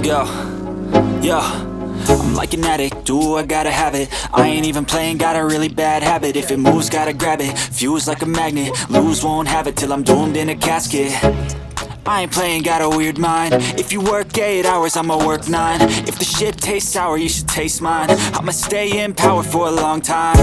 Yo, yo, I'm like an addict, do I gotta have it. I ain't even playing, got a really bad habit. If it moves, gotta grab it, fuse like a magnet. Lose, won't have it till I'm doomed in a casket. I ain't playing, got a weird mind. If you work 8 hours, I'ma work 9. If the shit tastes sour, you should taste mine. I'ma stay in power for a long time.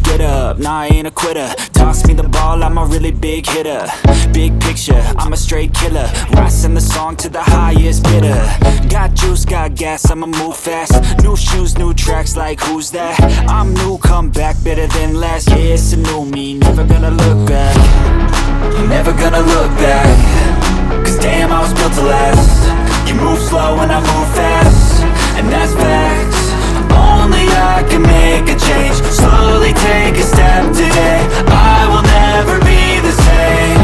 Get up, nah, I ain't a quitter. Toss me the ball, I'm a really big hitter. Big picture, I'm a straight killer. Rising the song to the highest bidder. Got juice, got gas, I'ma move fast. New shoes, new tracks, like who's that? I'm new, come back, better than last. Yeah, it's a new me, never gonna look back. Never gonna look back. Cause damn, I was built to last. You move slow and I move fast, and that's facts. Only I can make a change. Slowly take a step today. I will never be the same.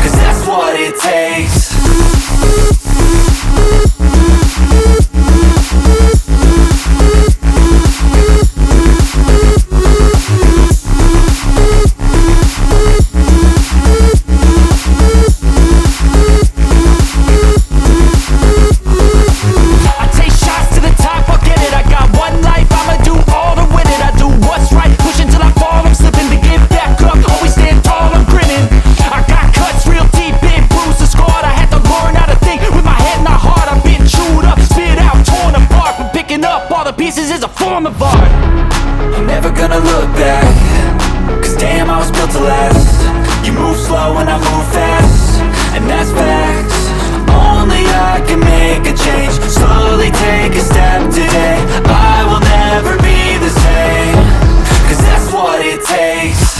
Cause that's what it takes. Pieces is a form of art. I'm never gonna look back. Cause damn, I was built to last. You move slow and I move fast, and that's facts. Only I can make a change. Slowly take a step today. I will never be the same. Cause that's what it takes.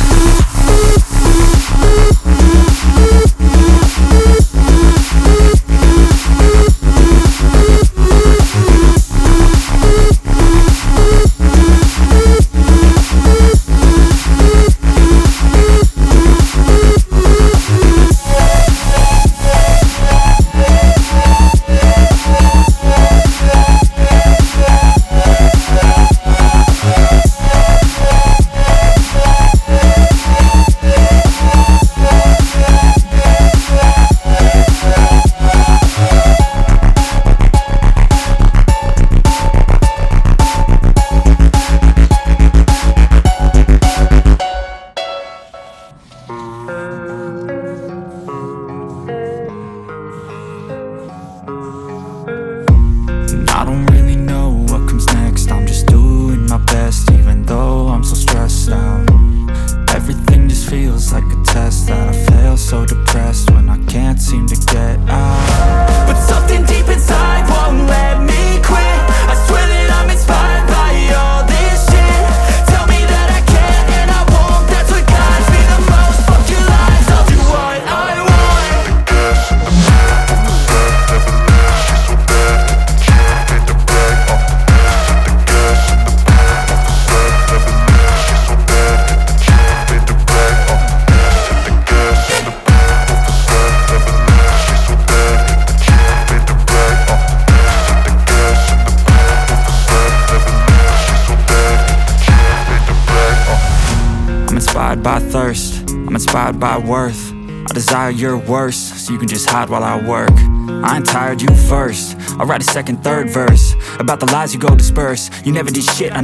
I don't really know what comes next. I'm just doing my best, even though I'm so stressed out. Everything just feels like a test that I fail, so depressed when I can't seem to get out. But something deep inside won't let me quit. I swear that I'm inspired by all this shit. Tell me that I can and I won't. That's what guides me the most. Fuck your lies, I'll do what I want. Inspired by thirst, I'm inspired by worth. I desire your worst, so you can just hide while I work. I ain't tired, you first. I'll write a second, third verse about the lies you go disperse. You never did shit, I know